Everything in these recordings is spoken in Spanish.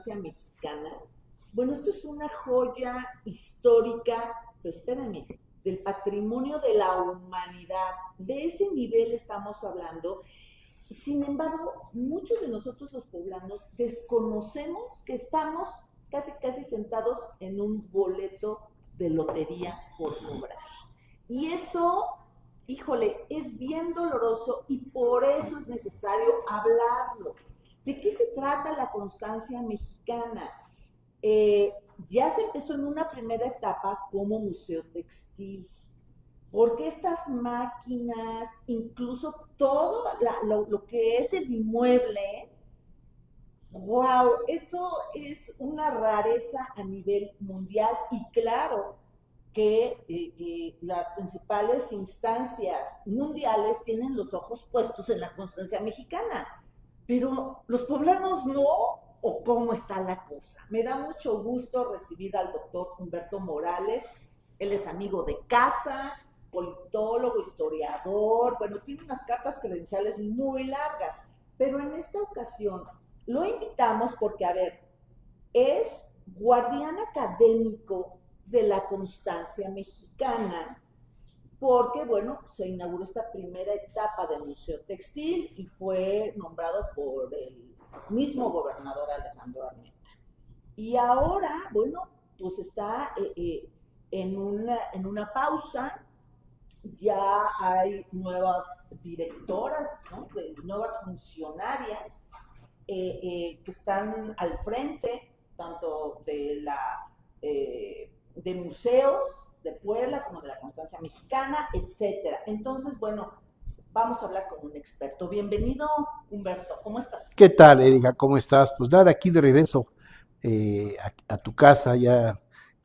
Constancia Mexicana. Bueno, esto es una joya histórica, pero espérame, del patrimonio de la humanidad. De ese nivel estamos hablando. Sin embargo, muchos de nosotros los poblanos desconocemos que estamos casi sentados en un boleto de lotería por cobrar. Y eso, híjole, es bien doloroso y por eso es necesario hablarlo. ¿De qué se trata la constancia mexicana? Eh, ya se empezó en una primera etapa como museo textil, porque estas máquinas, incluso todo lo que es el inmueble, wow, esto es una rareza a nivel mundial y claro que las principales instancias mundiales tienen los ojos puestos en la constancia mexicana, pero los poblanos no, o cómo está la cosa. Me da mucho gusto recibir al doctor Humberto Morales. Él es amigo de casa, politólogo, historiador, bueno, tiene unas cartas credenciales muy largas, pero en esta ocasión lo invitamos porque, a ver, es guardián académico de la constancia mexicana, porque, bueno, se inauguró esta primera etapa del Museo Textil y fue nombrado por el mismo gobernador Alejandro Armenta. Y ahora, bueno, pues está en una pausa, ya hay nuevas directoras, ¿no? Nuevas funcionarias que están al frente, tanto de museos de Puebla como de la Constancia Mexicana, etcétera. Entonces, bueno, vamos a hablar con un experto. Bienvenido, Humberto, ¿cómo estás? ¿Qué tal, Erika? ¿Cómo estás? Pues nada, aquí de regreso a tu casa, ya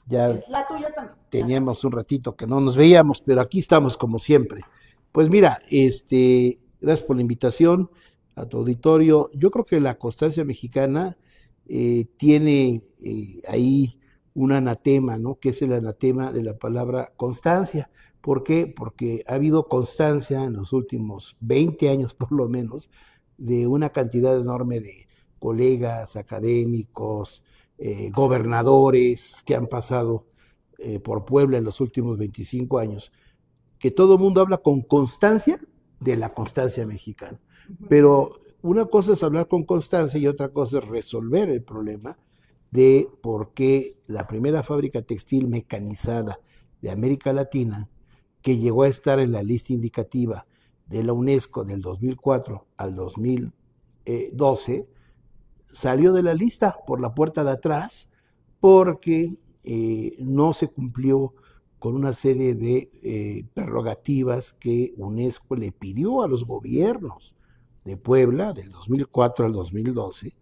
Es la tuya también. teníamos un ratito que no nos veíamos, pero aquí estamos como siempre. Pues mira, gracias por la invitación a tu auditorio. Yo creo que la constancia mexicana tiene ahí un anatema, ¿no? Que es el anatema de la palabra constancia. ¿Por qué? Porque ha habido constancia en los últimos 20 años por lo menos de una cantidad enorme de colegas, académicos, gobernadores que han pasado por Puebla en los últimos 25 años, que todo el mundo habla con constancia de la constancia mexicana. Pero una cosa es hablar con constancia y otra cosa es resolver el problema de por qué la primera fábrica textil mecanizada de América Latina, que llegó a estar en la lista indicativa de la UNESCO del 2004 al 2012, salió de la lista por la puerta de atrás porque no se cumplió con una serie de prerrogativas que UNESCO le pidió a los gobiernos de Puebla del 2004 al 2012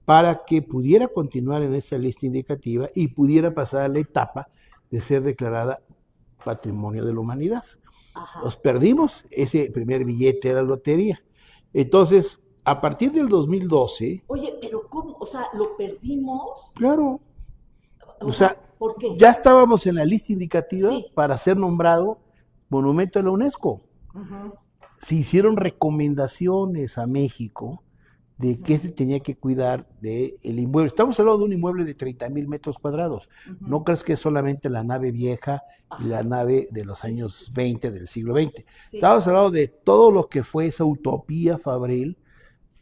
para que pudiera continuar en esa lista indicativa y pudiera pasar a la etapa de ser declarada Patrimonio de la Humanidad. Ajá. Nos perdimos ese primer billete de la lotería. Entonces, a partir del 2012... Oye, pero ¿cómo? O sea, ¿lo perdimos? Claro. O sea, ¿por qué? Ya estábamos en la lista indicativa, sí, para ser nombrado Monumento de la UNESCO. Uh-huh. Se hicieron recomendaciones a México de que se tenía que cuidar del inmueble. Estamos hablando de un inmueble de 30,000 metros cuadrados. Uh-huh. No crees que es solamente la nave vieja y la nave de los años 20 del siglo XX. Sí. Estamos hablando de todo lo que fue esa utopía fabril,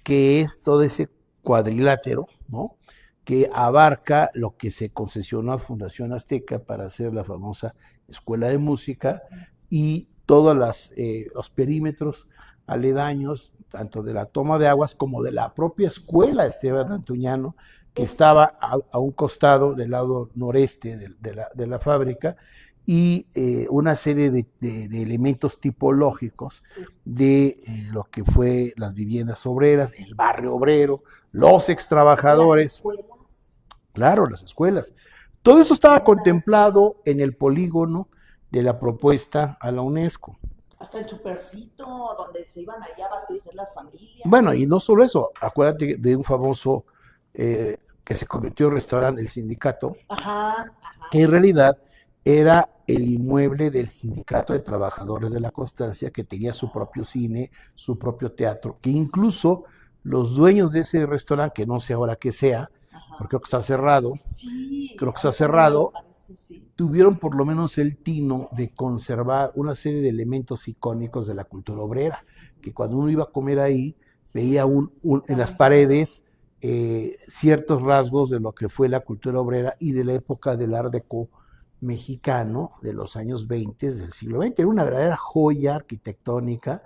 que es todo ese cuadrilátero, ¿no?, que abarca lo que se concesionó a Fundación Azteca para hacer la famosa Escuela de Música y todos los perímetros aledaños, tanto de la toma de aguas como de la propia escuela Esteban Antuñano, que estaba a un costado del lado noreste de la fábrica, y una serie de elementos tipológicos de lo que fue las viviendas obreras, el barrio obrero, los extrabajadores. Claro, las escuelas. Todo eso estaba contemplado en el polígono de la propuesta a la UNESCO. Hasta el supercito, donde se iban allá a abastecer las familias. Bueno, y no solo eso, acuérdate de un famoso que se convirtió en restaurante, el Sindicato, ajá. Que en realidad era el inmueble del Sindicato de Trabajadores de la Constancia, que tenía su propio cine, su propio teatro, que incluso los dueños de ese restaurante, que no sé ahora qué sea, porque creo que está cerrado, Sí, creo que a está mí también me cerrado, parece, sí. tuvieron por lo menos el tino de conservar una serie de elementos icónicos de la cultura obrera, que cuando uno iba a comer ahí, veía en las paredes ciertos rasgos de lo que fue la cultura obrera y de la época del Art Deco mexicano de los años 20 del siglo XX. Era una verdadera joya arquitectónica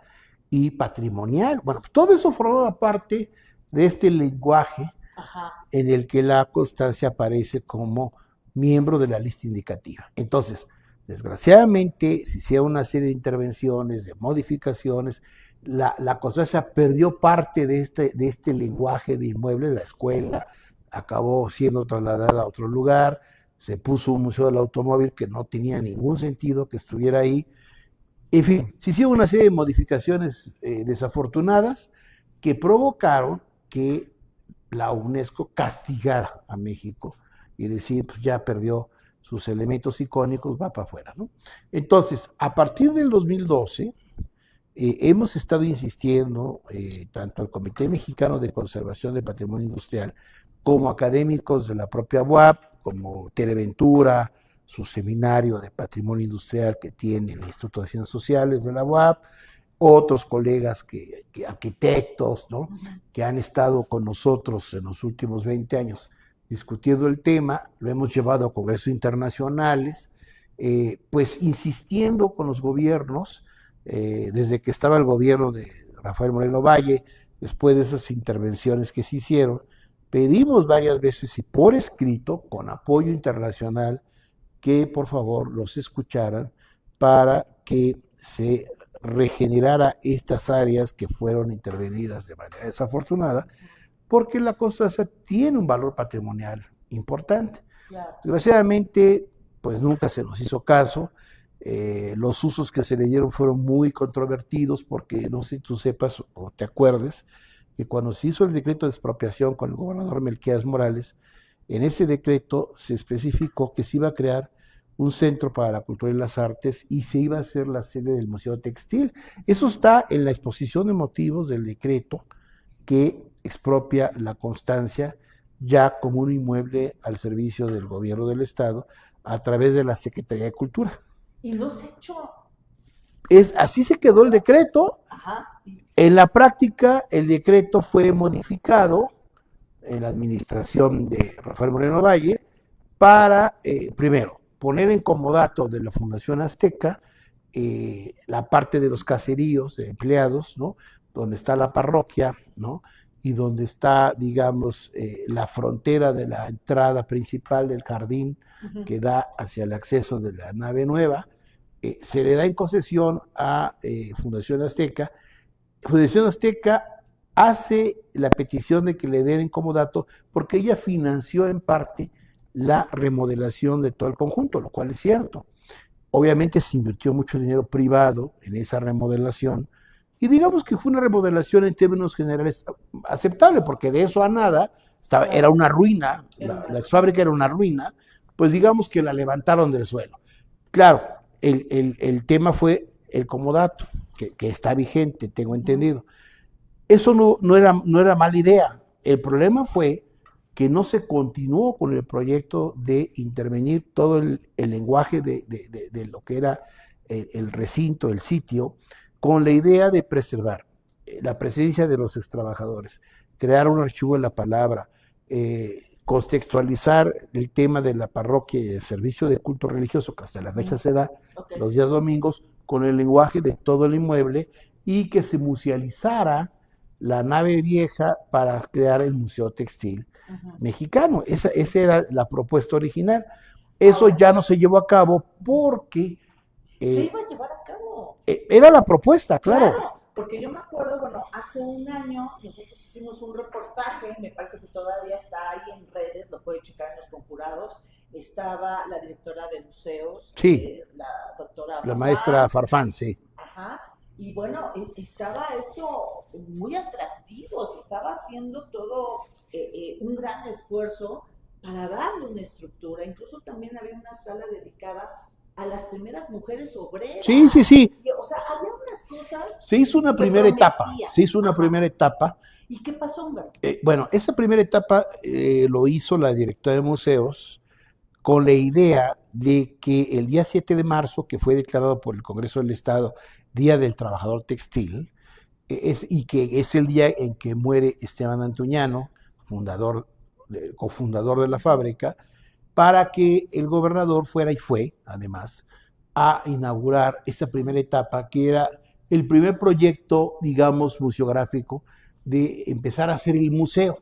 y patrimonial. Bueno, pues todo eso formaba parte de este lenguaje Ajá. en el que la constancia aparece como miembro de la lista indicativa. Entonces, desgraciadamente, se hicieron una serie de intervenciones, de modificaciones, la constancia perdió parte de este lenguaje de inmuebles, la escuela acabó siendo trasladada a otro lugar, se puso un museo del automóvil que no tenía ningún sentido que estuviera ahí. En fin, se hicieron una serie de modificaciones desafortunadas que provocaron que la UNESCO castigara a México y decir, pues ya perdió sus elementos icónicos, va para afuera, ¿no? Entonces, a partir del 2012, hemos estado insistiendo, tanto el Comité Mexicano de Conservación de Patrimonio Industrial, como académicos de la propia UAP, como Tereventura, su seminario de patrimonio industrial que tiene el Instituto de Ciencias Sociales de la UAP, otros colegas arquitectos, ¿no? Que han estado con nosotros en los últimos 20 años discutiendo el tema, lo hemos llevado a congresos internacionales, pues insistiendo con los gobiernos, desde que estaba el gobierno de Rafael Moreno Valle, después de esas intervenciones que se hicieron, pedimos varias veces y por escrito, con apoyo internacional, que por favor los escucharan para que se regenerara estas áreas que fueron intervenidas de manera desafortunada, porque la constancia tiene un valor patrimonial importante. Claro. Desgraciadamente, pues nunca se nos hizo caso. Los usos que se le dieron fueron muy controvertidos porque no sé si tú sepas o te acuerdes que cuando se hizo el decreto de expropiación con el gobernador Melquiades Morales, en ese decreto se especificó que se iba a crear un centro para la cultura y las artes y se iba a hacer la sede del Museo Textil. Eso está en la exposición de motivos del decreto que expropia la constancia ya como un inmueble al servicio del gobierno del Estado a través de la Secretaría de Cultura. Y no se echó. Así se quedó el decreto. Ajá. En la práctica, el decreto fue modificado en la administración de Rafael Moreno Valle para, primero, poner en comodato de la Fundación Azteca la parte de los caseríos de empleados, ¿no? Donde está la parroquia, ¿no? Y donde está, digamos, la frontera de la entrada principal del jardín que da hacia el acceso de la nave nueva, se le da en concesión a Fundación Azteca. Fundación Azteca hace la petición de que le den en comodato porque ella financió en parte la remodelación de todo el conjunto, lo cual es cierto. Obviamente se invirtió mucho dinero privado en esa remodelación y digamos que fue una remodelación en términos generales aceptable, porque de eso a nada era una ruina, la ex fábrica era una ruina, pues digamos que la levantaron del suelo. Claro, el tema fue el comodato, que está vigente, tengo entendido. Eso no era mala idea. El problema fue que no se continuó con el proyecto de intervenir todo el lenguaje de lo que era el recinto, el sitio, con la idea de preservar la presencia de los extrabajadores, crear un archivo de la palabra, contextualizar el tema de la parroquia y el servicio de culto religioso, que hasta la fecha se da los días domingos, con el lenguaje de todo el inmueble y que se musealizara la nave vieja para crear el Museo Textil mexicano. Esa era la propuesta original. Eso ya no se llevó a cabo porque... se iba a llevar a cabo. Era la propuesta, claro. Porque yo me acuerdo, bueno, hace un año nosotros hicimos un reportaje, me parece que todavía está ahí en redes, lo puede checar en los conjurados. Estaba la directora de museos, sí, la doctora la maestra Farfán, sí. Ajá. Y bueno, estaba esto muy atractivo, se estaba haciendo todo un gran esfuerzo para darle una estructura. Incluso también había una sala dedicada a las primeras mujeres obreras. Sí. o sea, había unas cosas Se hizo una que primera etapa, prometían. se hizo una Ajá. primera etapa. ¿Y qué pasó, Humberto? Bueno, esa primera etapa lo hizo la directora de museos con la idea de que el día 7 de marzo, que fue declarado por el Congreso del Estado Día del Trabajador Textil, y que es el día en que muere Esteban Antuñano, cofundador de la fábrica, para que el gobernador fuera, y fue además, a inaugurar esta primera etapa, que era el primer proyecto, digamos, museográfico de empezar a hacer el museo.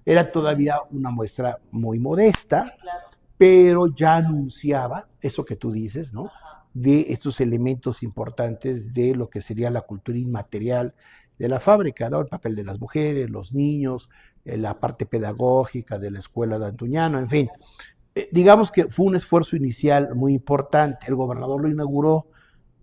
Era todavía una muestra muy modesta, Sí, claro. pero ya anunciaba eso que tú dices, ¿no? Ajá. De estos elementos importantes de lo que sería la cultura inmaterial de la fábrica, ¿no? El papel de las mujeres, los niños, la parte pedagógica de la escuela de Antuñano, en fin. Digamos que fue un esfuerzo inicial muy importante. El gobernador lo inauguró,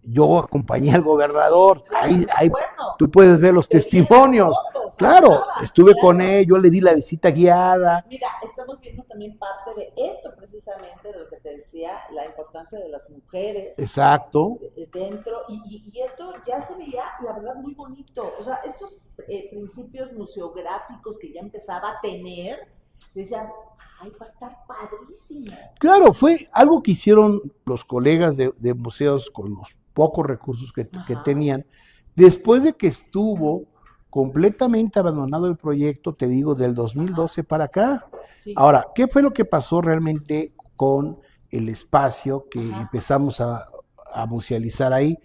yo acompañé al gobernador, Claro, ahí, me ahí acuerdo. tú puedes ver los Te vi en las testimonios. fotos, ahí Claro, estabas, estuve claro. con él, yo le di la visita guiada. Mira, estamos viendo también parte de esto precisamente, de lo que te decía, la importancia de las mujeres Exacto. dentro, y esto ya se veía, la verdad, muy bonito. O sea, estos principios museográficos que ya empezaba a tener, decías, ay, va a estar padrísimo. Claro, fue algo que hicieron los colegas de museos con los pocos recursos que Ajá. tenían, después de que estuvo completamente abandonado el proyecto, te digo, del 2012 para acá. Sí. Ahora, ¿qué fue lo que pasó realmente con el espacio que Ajá. empezamos a musealizar ahí?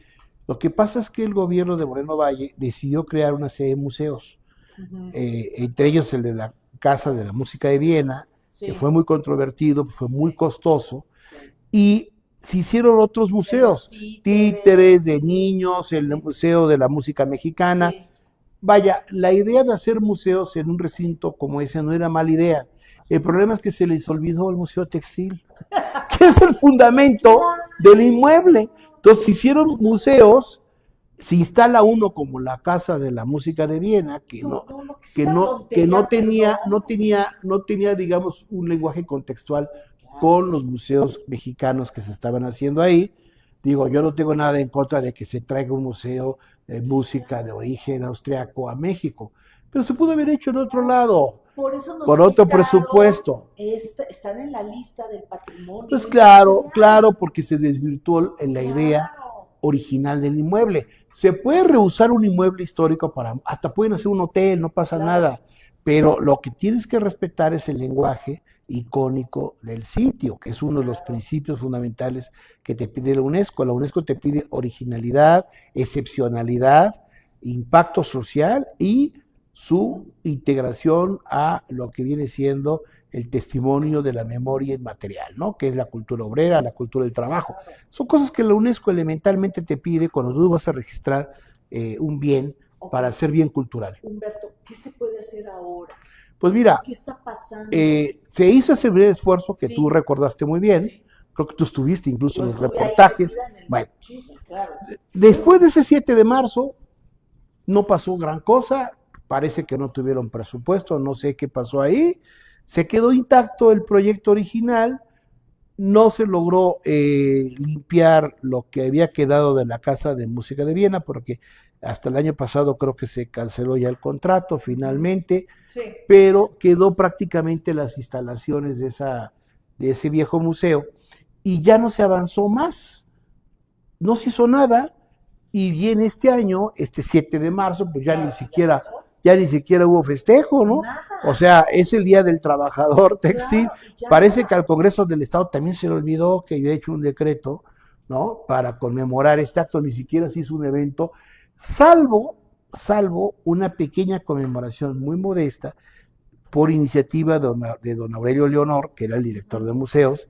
Lo que pasa es que el gobierno de Moreno Valle decidió crear una serie de museos, Ujú. entre ellos el de la Casa de la Música de Viena, Sí. que fue muy controvertido, fue muy Sí. costoso, Sí. y se hicieron otros museos, De los títeres de niños, el Museo de la Música Mexicana. Sí. Vaya, la idea de hacer museos en un recinto como ese no era mala idea. El problema es que se les olvidó el Museo Textil, que es el fundamento del inmueble. Entonces se hicieron museos, se instala uno como la Casa de la Música de Viena, que no tenía, digamos, un lenguaje contextual con los museos mexicanos que se estaban haciendo ahí. Digo, yo no tengo nada en contra de que se traiga un museo de música de origen austriaco a México, pero se pudo haber hecho en otro lado, Por eso nos con otro quitaron presupuesto. están en la lista del patrimonio. Pues claro, porque se desvirtuó en la idea Claro. original del inmueble. Se puede reusar un inmueble histórico hasta pueden hacer un hotel, no pasa Claro. nada, pero lo que tienes que respetar es el lenguaje icónico del sitio, que es uno de los principios fundamentales que te pide la UNESCO. La UNESCO te pide originalidad, excepcionalidad, impacto social y su integración a lo que viene siendo el testimonio de la memoria inmaterial, ¿no? Que es la cultura obrera, la cultura del trabajo. Son cosas que la UNESCO elementalmente te pide cuando tú vas a registrar un bien para hacer bien cultural. Humberto, ¿qué se puede hacer ahora? Pues mira, ¿Qué está pasando? Se hizo ese breve esfuerzo que Sí. tú recordaste muy bien. Sí. Creo que tú estuviste incluso en Pues los estuve ahí reportajes. metida en el Bueno, chisme, claro. después de ese 7 de marzo, no pasó gran cosa. Parece que no tuvieron presupuesto, no sé qué pasó ahí. Se quedó intacto el proyecto original. No se logró limpiar lo que había quedado de la Casa de Música de Viena, porque hasta el año pasado creo que se canceló ya el contrato finalmente, Sí. pero quedó prácticamente las instalaciones de ese viejo museo y ya no se avanzó más, no se hizo nada, y viene este año, este 7 de marzo, pues ya ni siquiera hubo festejo, ¿no? Nada. O sea, es el Día del Trabajador Textil. Claro, ya. Parece que al Congreso del Estado también se le olvidó que yo he hecho un decreto, ¿no? Para conmemorar este acto, ni siquiera se hizo un evento, salvo una pequeña conmemoración muy modesta por iniciativa de don Aurelio Leonor, que era el director de museos,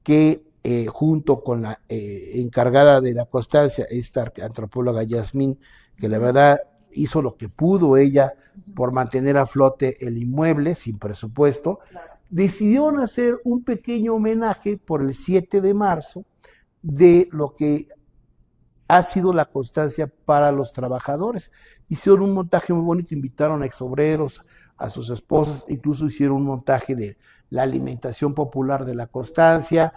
que junto con la encargada de la constancia, esta antropóloga Yasmín, que la verdad hizo lo que pudo ella por mantener a flote el inmueble sin presupuesto, Claro. decidieron hacer un pequeño homenaje por el 7 de marzo de lo que ha sido la constancia para los trabajadores. Hicieron un montaje muy bonito, invitaron a exobreros, a sus esposas, incluso hicieron un montaje de la alimentación popular de la constancia.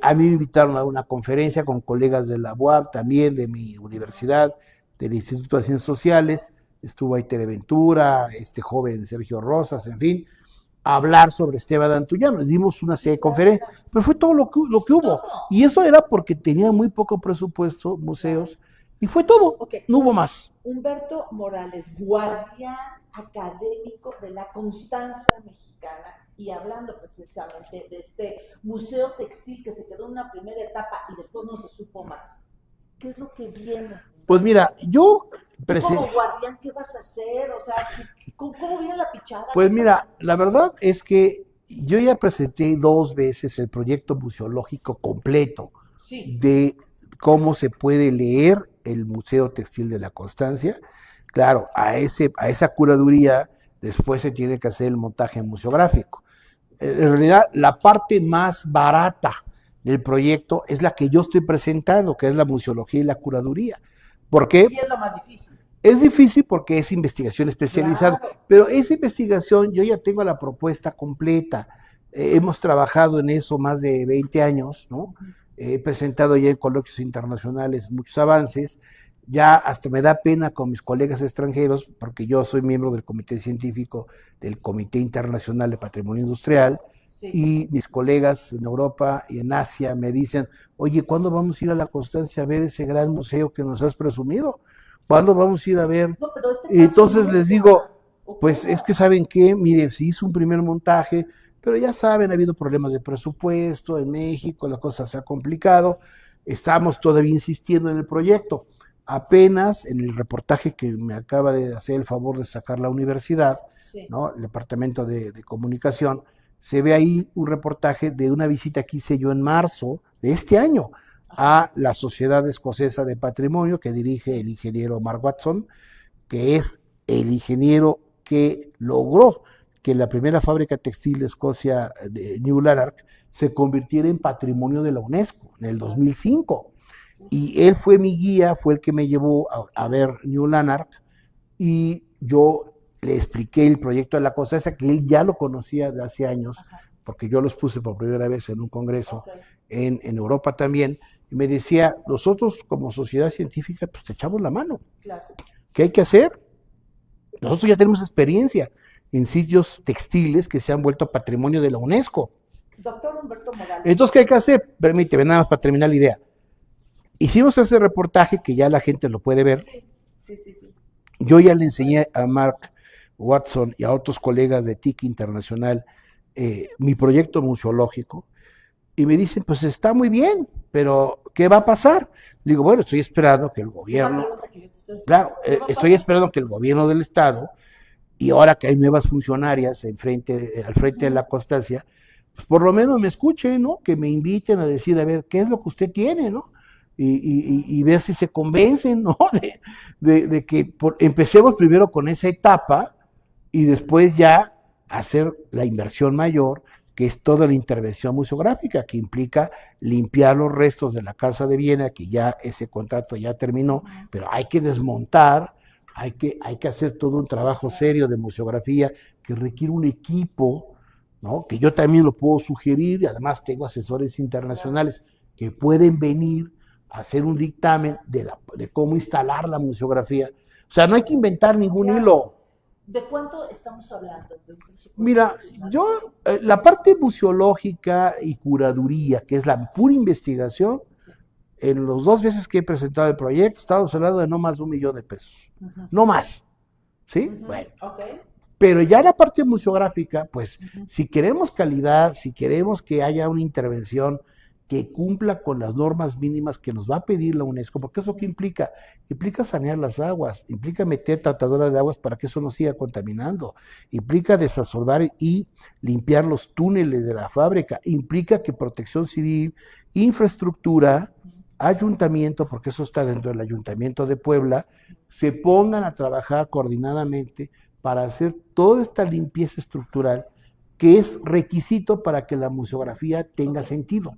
A mí me invitaron a una conferencia con colegas de la UAP, también de mi universidad, del Instituto de Ciencias Sociales. Estuvo ahí Tere Ventura, este joven Sergio Rosas, en fin, a hablar sobre Esteban Antuyano. Les dimos una serie de conferencias, pero fue todo lo que hubo. Y eso era porque tenía muy poco presupuesto, museos, y fue todo, Okay. no hubo más. Humberto Morales, guardián académico de la constancia mexicana, y hablando precisamente de este museo textil que se quedó en una primera etapa y después no se supo más. ¿Qué es lo que viene? Pues mira, yo como guardián, ¿qué vas a hacer? O sea, ¿cómo viene la pichada? Pues mira, la verdad es que yo ya presenté 2 veces el proyecto museológico completo de cómo se puede leer el Museo Textil de la Constancia. Claro, a esa curaduría después se tiene que hacer el montaje museográfico. En realidad, la parte más barata del proyecto es la que yo estoy presentando, que es la museología y la curaduría. ¿Por qué? Y es lo más difícil. Es difícil porque es investigación especializada, claro, pero esa investigación yo ya tengo la propuesta completa. Hemos trabajado en eso más de 20 años, ¿no? He presentado ya en coloquios internacionales muchos avances. Ya hasta me da pena con mis colegas extranjeros, porque yo soy miembro del comité científico del Comité Internacional de Patrimonio Industrial, y mis colegas en Europa y en Asia me dicen, oye, ¿cuándo vamos a ir a la Constancia a ver ese gran museo que nos has presumido? ¿Cuándo vamos a ir a ver? No, entonces les digo, pues es que ¿saben qué? Mire, se hizo un primer montaje, pero ya saben, ha habido problemas de presupuesto en México, la cosa se ha complicado, estamos todavía insistiendo en el proyecto. Apenas en el reportaje que me acaba de hacer el favor de sacar la universidad, ¿no? El Departamento de Comunicación, se ve ahí un reportaje de una visita que hice yo en marzo de este año a la Sociedad Escocesa de Patrimonio que dirige el ingeniero Mark Watson, que es el ingeniero que logró que la primera fábrica textil de Escocia, de New Lanark, se convirtiera en patrimonio de la UNESCO en el 2005. Y él fue mi guía, fue el que me llevó a ver New Lanark, y yo le expliqué el proyecto de la Constancia, que él ya lo conocía de hace años, porque yo los puse por primera vez en un congreso en Europa también, y me decía, nosotros como sociedad científica, pues te echamos la mano. Claro. ¿Qué hay que hacer? Nosotros ya tenemos experiencia en sitios textiles que se han vuelto patrimonio de la UNESCO. Doctor Humberto Morales. Entonces, ¿qué hay que hacer? Permíteme, nada más para terminar la idea. Hicimos ese reportaje que ya la gente lo puede ver. Sí. Yo ya le enseñé a Mark Watson y a otros colegas de TIC Internacional mi proyecto museológico, y me dicen, pues está muy bien, pero ¿qué va a pasar? Le digo, bueno, estoy esperando que el gobierno, claro, estoy esperando que el gobierno del estado, y ahora que hay nuevas funcionarias al frente de la Constancia, pues por lo menos me escuchen, ¿no? Que me inviten a decir, a ver, ¿qué es lo que usted tiene, no? Y ver si se convencen, ¿no? De que empecemos primero con esa etapa y después ya hacer la inversión mayor, que es toda la intervención museográfica, que implica limpiar los restos de la Casa de Viena, que ya ese contrato ya terminó, pero hay que desmontar, hay que hacer todo un trabajo serio de museografía que requiere un equipo, ¿no? Que yo también lo puedo sugerir, y además tengo asesores internacionales que pueden venir a hacer un dictamen de cómo instalar la museografía. O sea, no hay que inventar ningún hilo. ¿De cuánto estamos hablando? Mira, yo, la parte museológica y curaduría, que es la pura investigación, en los 2 veces que he presentado el proyecto, estamos hablando de no más de $1 millón. No más. ¿Sí? Bueno. Pero ya la parte museográfica, pues, si queremos calidad, si queremos que haya una intervención que cumpla con las normas mínimas que nos va a pedir la UNESCO, porque eso ¿qué implica? Implica sanear las aguas, implica meter tratadora de aguas para que eso no siga contaminando, implica desasolvar y limpiar los túneles de la fábrica, implica que Protección Civil, infraestructura, ayuntamiento, porque eso está dentro del Ayuntamiento de Puebla, se pongan a trabajar coordinadamente para hacer toda esta limpieza estructural que es requisito para que la museografía tenga sentido.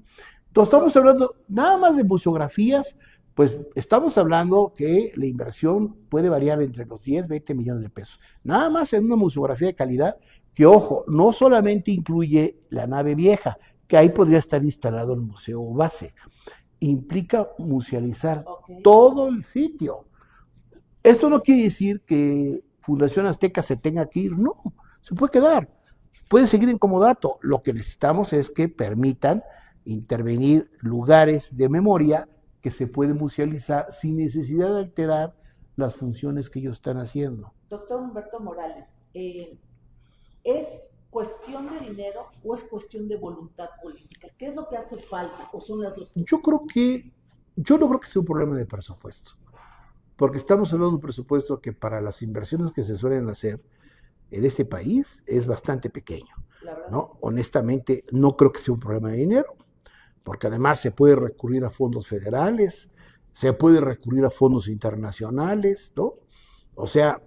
Entonces estamos hablando nada más de museografías, pues estamos hablando que la inversión puede variar entre los 10, 20 millones de pesos. Nada más en una museografía de calidad que, ojo, no solamente incluye la nave vieja, que ahí podría estar instalado el museo base. Implica musealizar Ok. todo el sitio. Esto no quiere decir que Fundación Azteca se tenga que ir, no, se puede quedar, puede seguir en comodato. Lo que necesitamos es que permitan intervenir lugares de memoria que se pueden musealizar sin necesidad de alterar las funciones que ellos están haciendo. Doctor Humberto Morales, ¿es cuestión de dinero o es cuestión de voluntad política? ¿Qué es lo que hace falta o son las dos cosas? Yo no creo que sea un problema de presupuesto, porque estamos hablando de un presupuesto que para las inversiones que se suelen hacer en este país es bastante pequeño, La verdad, ¿no? Honestamente, no creo que sea un problema de dinero, porque además se puede recurrir a fondos federales, se puede recurrir a fondos internacionales, ¿no? O sea,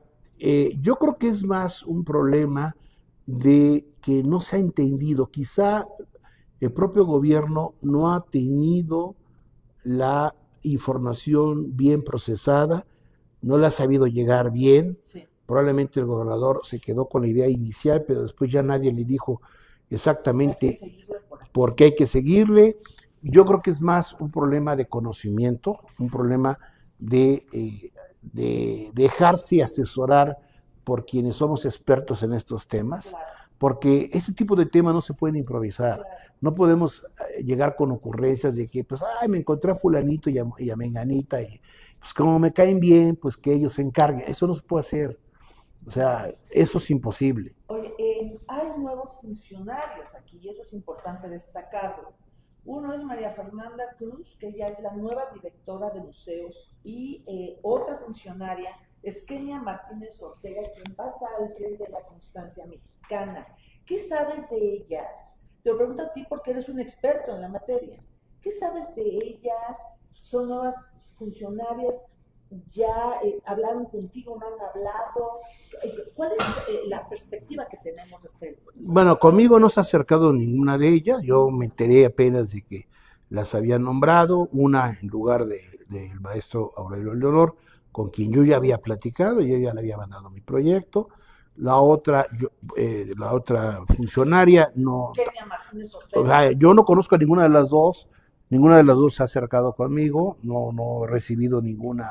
yo creo que es más un problema de que no se ha entendido, quizá el propio gobierno no ha tenido la información bien procesada, no la ha sabido llegar bien. sí. Probablemente el gobernador se quedó con la idea inicial, pero después ya nadie le dijo Hay que exactamente seguirle por aquí. por qué hay que seguirle. Yo creo que es más un problema de conocimiento, un problema de dejarse asesorar por quienes somos expertos en estos temas, Claro, porque ese tipo de temas no se pueden improvisar. claro. No podemos llegar con ocurrencias de que, pues, ay, me encontré a fulanito y a menganita, y pues como me caen bien, pues que ellos se encarguen. Eso no se puede hacer. O sea, eso es imposible. Oye, hay nuevos funcionarios aquí y eso es importante destacarlo. Uno es María Fernanda Cruz, que ella es la nueva directora de museos, y otra funcionaria es Kenia Martínez Ortega, quien va a estar al frente de la Constancia Mexicana. ¿Qué sabes de ellas? Te lo pregunto a ti porque eres un experto en la materia. ¿Qué sabes de ellas? ¿Son nuevas funcionarias? ¿Ya hablaron contigo? ¿No han hablado? ¿Cuál es la perspectiva que tenemos respecto? Bueno, conmigo no se ha acercado ninguna de ellas. Yo me enteré apenas de que las habían nombrado, una en lugar del maestro Aurelio Leonor, con quien yo ya había platicado, yo ya le había mandado mi proyecto. La otra funcionaria, no, Kenia Martínez o Ortega. sea, yo no conozco a ninguna de las dos se ha acercado conmigo, no, no he recibido ninguna,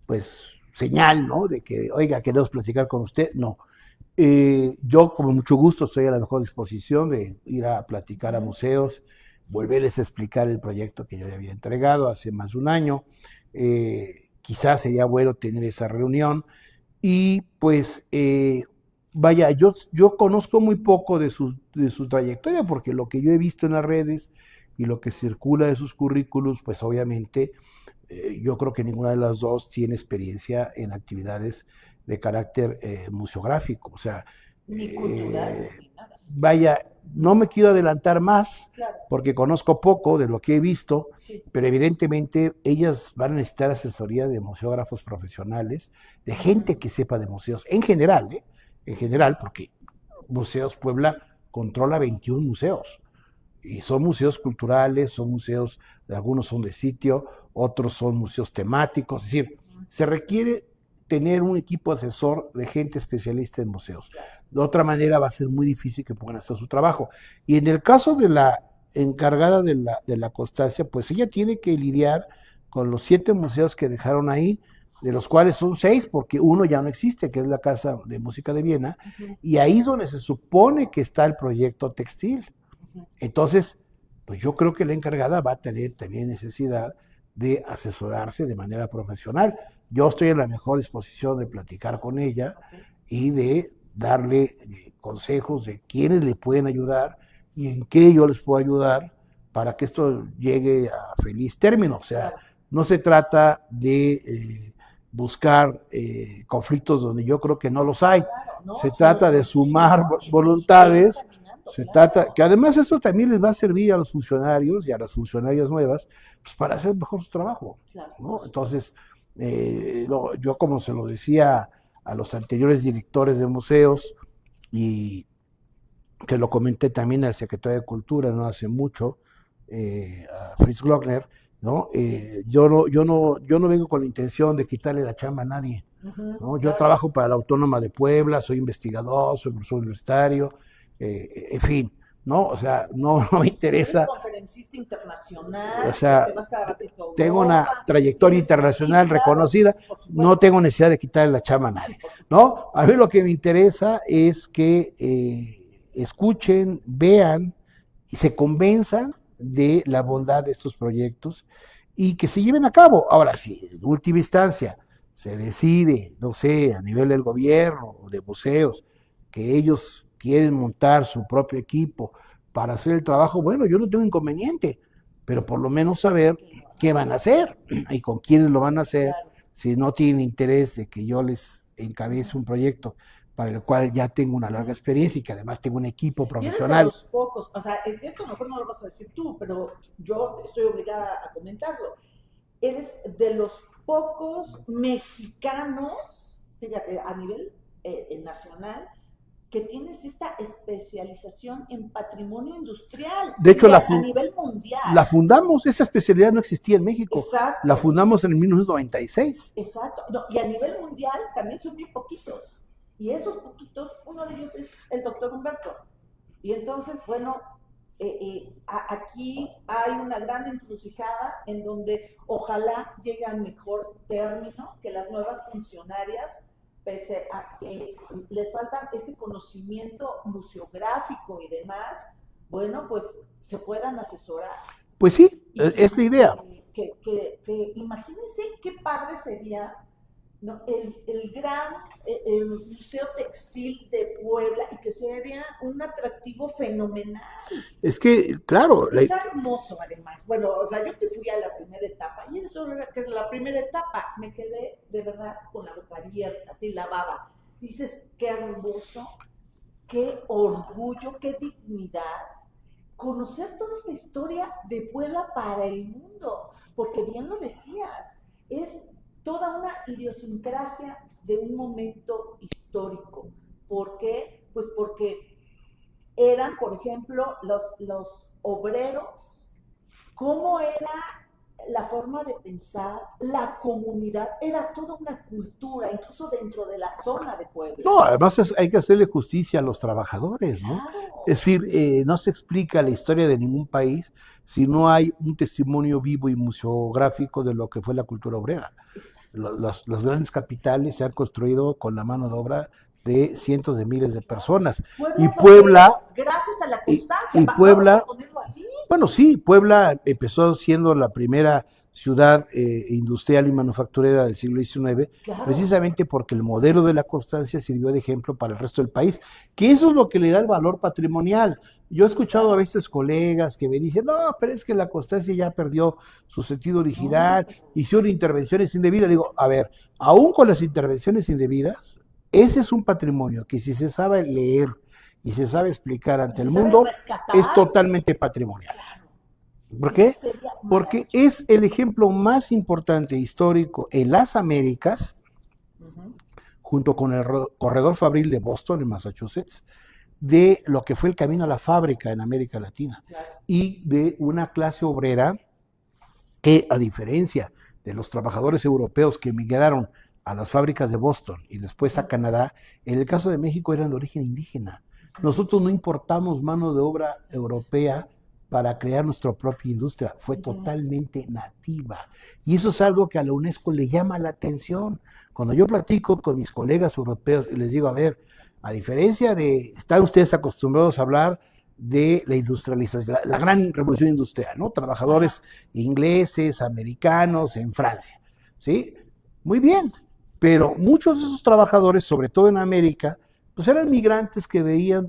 pues, señal, ¿no? De que, oiga, queremos platicar con usted, no. Yo, con mucho gusto, estoy a la mejor disposición de ir a platicar a museos, volverles a explicar el proyecto que yo ya había entregado hace más de un año. Quizás sería bueno tener esa reunión y pues vaya, yo conozco muy poco de su trayectoria porque lo que yo he visto en las redes y lo que circula de sus currículos, pues obviamente yo creo que ninguna de las dos tiene experiencia en actividades de carácter museográfico. O sea, Ni cultural, ni nada. vaya, no me quiero adelantar más Claro, porque conozco poco de lo que he visto, sí. pero evidentemente ellas van a necesitar asesoría de museógrafos profesionales, de gente que sepa de museos, en general, porque Museos Puebla controla 21 museos, y son museos culturales, son museos, algunos son de sitio, otros son museos temáticos, es decir, se requiere tener un equipo asesor de gente especialista en museos. De otra manera va a ser muy difícil que puedan hacer su trabajo. Y en el caso de la encargada de la Constancia, pues ella tiene que lidiar con los 7 museos que dejaron ahí, de los cuales son 6, porque uno ya no existe, que es la Casa de Música de Viena, y ahí es donde se supone que está el proyecto textil. Entonces, pues yo creo que la encargada va a tener también necesidad de asesorarse de manera profesional. Yo estoy en la mejor disposición de platicar con ella y de darle consejos de quiénes le pueden ayudar y en qué yo les puedo ayudar para que esto llegue a feliz término. O sea, no se trata de buscar conflictos donde yo creo que no los hay. Claro, no, Se trata de sumar y voluntades. Se claro. trata, que además esto también les va a servir a los funcionarios y a las funcionarias nuevas pues, para hacer mejor su trabajo, Claro, ¿no? Entonces, yo como se lo decía a los anteriores directores de museos y que lo comenté también al secretario de Cultura no hace mucho, a Fritz Glockner, ¿no? Yo no vengo con la intención de quitarle la chamba a nadie, ¿no? Yo trabajo para la Autónoma de Puebla, soy investigador, soy profesor universitario, en fin, ¿no? O sea, no, no me Eres interesa, conferencista o internacional, sea, te vas cada ratito a tengo una Europa, trayectoria internacional sí, claro, reconocida, por no supuesto, tengo necesidad de quitarle la chama a sí, nadie, por supuesto. ¿no? A mí lo que me interesa es que escuchen, vean y se convenzan de la bondad de estos proyectos y que se lleven a cabo. Ahora, si en última instancia se decide, no sé, a nivel del gobierno o de museos, que ellos quieren montar su propio equipo para hacer el trabajo, bueno, yo no tengo inconveniente, pero por lo menos saber qué van a hacer y con quiénes lo van a hacer, Claro. si no tienen interés de que yo les encabece un proyecto para el cual ya tengo una larga experiencia y que además tengo un equipo Y eres de profesional. los pocos, o sea, esto a lo mejor no lo vas a decir tú, pero yo estoy obligada a comentarlo. Eres de los pocos mexicanos, fíjate, a nivel nacional, que tienes esta especialización en patrimonio industrial De hecho, y a nivel mundial. la fundamos, esa especialidad no existía en México, la Exacto, fundamos en el 1996. exacto. No, y a nivel mundial también son muy poquitos. Y esos poquitos, uno de ellos es el doctor Humberto. Y entonces, bueno, aquí hay una gran encrucijada en donde ojalá llegue al mejor término que las nuevas funcionarias, pese a que les falta este conocimiento museográfico y demás, bueno, pues se puedan asesorar. Pues sí, es la Y idea. que imagínense qué padre sería, ¿no? El gran el Museo Textil de Puebla y que sería un atractivo fenomenal. Es que, claro, Está hermoso además. Bueno, o sea, yo que fui a la primera etapa y eso era que la primera etapa me quedé de verdad con la boca abierta, así la baba. Dices, qué hermoso, qué orgullo, qué dignidad conocer toda esta historia de Puebla para el mundo, porque bien lo decías, es toda una idiosincrasia de un momento histórico. ¿Por qué? Pues porque eran, por ejemplo, los obreros, cómo era la forma de pensar, la comunidad, era toda una cultura, incluso dentro de la zona de Puebla. no, además hay que hacerle justicia a los trabajadores, ¿no? Claro. Es decir, no se explica la historia de ningún país si no hay un testimonio vivo y museográfico de lo que fue la cultura obrera. Las grandes capitales se han construido con la mano de obra de cientos de miles de personas. Puebla Y es lo que Puebla, es, gracias a la y, constancia. y Vamos a Puebla, ponerlo así. bueno, sí, Puebla empezó siendo la primera ciudad industrial y manufacturera del siglo XIX, Claro. precisamente porque el modelo de la constancia sirvió de ejemplo para el resto del país, que eso es lo que le da el valor patrimonial. Yo he escuchado a Claro. veces colegas que me dicen, no, pero es que la constancia ya perdió su sentido No, original, pero hicieron intervenciones indebidas. Digo, a ver, aún con las intervenciones indebidas, ese es un patrimonio que si se sabe leer y se sabe explicar y ante se el sabe mundo, es rescatar, totalmente patrimonial. claro. ¿Por Eso qué? sería Porque maravilloso. es el ejemplo más importante histórico en las Américas, Uh-huh. junto con el corredor fabril de Boston, en Massachusetts, de lo que fue el camino a la fábrica en América Latina Claro. y de una clase obrera que, a diferencia de los trabajadores europeos que emigraron a las fábricas de Boston y después a Uh-huh. Canadá, en el caso de México eran de origen indígena. Uh-huh. Nosotros no importamos mano de obra europea para crear nuestra propia industria, fue Uh-huh. totalmente nativa. Y eso es algo que a la UNESCO le llama la atención. Cuando yo platico con mis colegas europeos y les digo, a ver, a diferencia de, están ustedes acostumbrados a hablar de la industrialización, la gran revolución industrial, ¿no? Trabajadores Ajá. ingleses, americanos, en Francia, ¿sí? Muy bien, pero muchos de esos trabajadores, sobre todo en América, pues eran migrantes que venían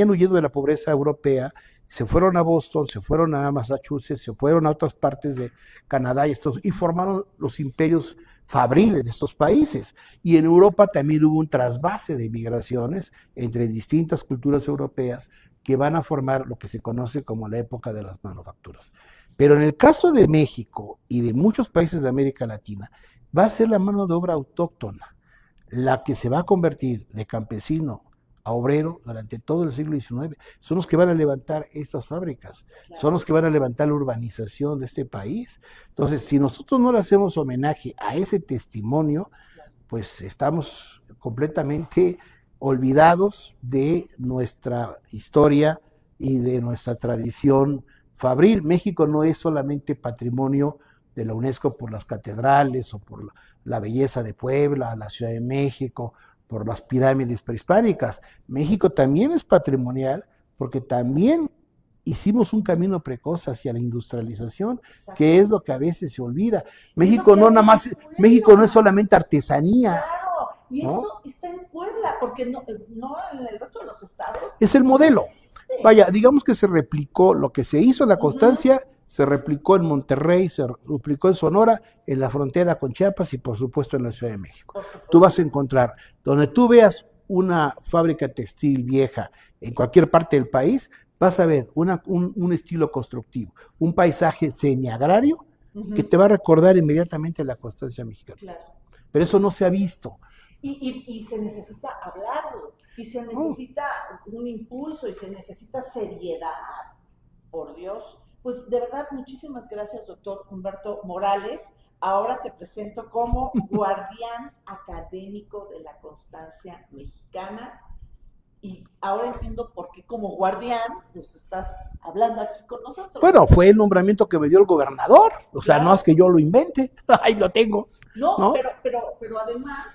huyendo de la pobreza europea, se fueron a Boston, se fueron a Massachusetts, se fueron a otras partes de Canadá y formaron los imperios fabriles de estos países. Y en Europa también hubo un trasvase de migraciones entre distintas culturas europeas que van a formar lo que se conoce como la época de las manufacturas. Pero en el caso de México y de muchos países de América Latina, va a ser la mano de obra autóctona la que se va a convertir de campesino a obrero durante todo el siglo XIX. Son los que van a levantar estas fábricas, Claro. son los que van a levantar la urbanización de este país. Entonces, si nosotros no le hacemos homenaje a ese testimonio, pues estamos completamente olvidados de nuestra historia y de nuestra tradición fabril. México no es solamente patrimonio de la UNESCO por las catedrales o por la belleza de Puebla, la Ciudad de México, por las pirámides prehispánicas. México también es patrimonial porque también hicimos un camino precoz hacia la industrialización, que es lo que a veces se olvida. México no nada más, México no es solamente artesanías. Claro, y ¿no? esto está en Puebla, porque no en el resto de los estados. Es el modelo. Existe. Vaya, digamos que se replicó lo que se hizo en la Constancia, se replicó en Monterrey, se replicó en Sonora, en la frontera con Chiapas y por supuesto en la Ciudad de México. Tú vas a encontrar, donde tú veas una fábrica textil vieja en cualquier parte del país, vas a ver un estilo constructivo, un paisaje semiagrario que te va a recordar inmediatamente la Constancia mexicana. Claro. Pero eso no se ha visto. Y se necesita hablarlo, y se necesita un impulso, y se necesita seriedad, por Dios. Pues de verdad, muchísimas gracias, doctor Humberto Morales. Ahora te presento como guardián académico de la Constancia Mexicana. Y ahora entiendo por qué como guardián, pues estás hablando aquí con nosotros. Bueno, fue el nombramiento que me dio el gobernador, o sea, no es que yo lo invente, ahí lo tengo. No, pero además,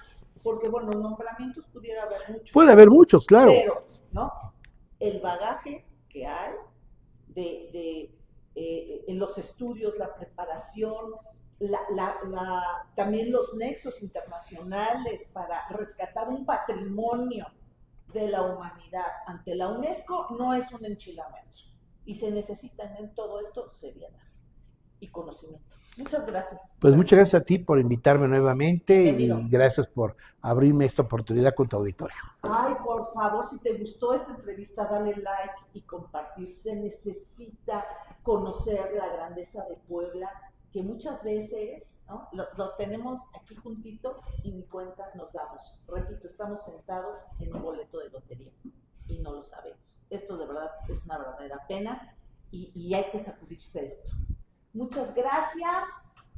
porque bueno, nombramientos pudiera haber muchos. Puede haber muchos, claro. Pero, ¿no? El bagaje que hay en los estudios, la preparación, también los nexos internacionales para rescatar un patrimonio de la humanidad ante la UNESCO no es un enchilametro. Y se necesitan en todo esto seriedad y conocimiento. Muchas gracias. Pues muchas gracias a ti por invitarme nuevamente y gracias por abrirme esta oportunidad con tu auditorio. Ay, por favor, si te gustó esta entrevista, dale like y compartir. Se necesita conocer la grandeza de Puebla, que muchas veces, ¿no? lo tenemos aquí juntito y ni cuenta nos damos. Repito, estamos sentados en un boleto de lotería y no lo sabemos. Esto de verdad es una verdadera pena y hay que sacudirse esto. Muchas gracias.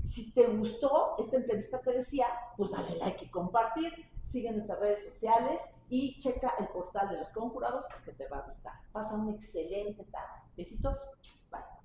Si te gustó esta entrevista, te decía, pues dale like y compartir. Sigue nuestras redes sociales y checa el portal de Los Conjurados porque te va a gustar. Pasa una excelente tarde. Besitos. Bye.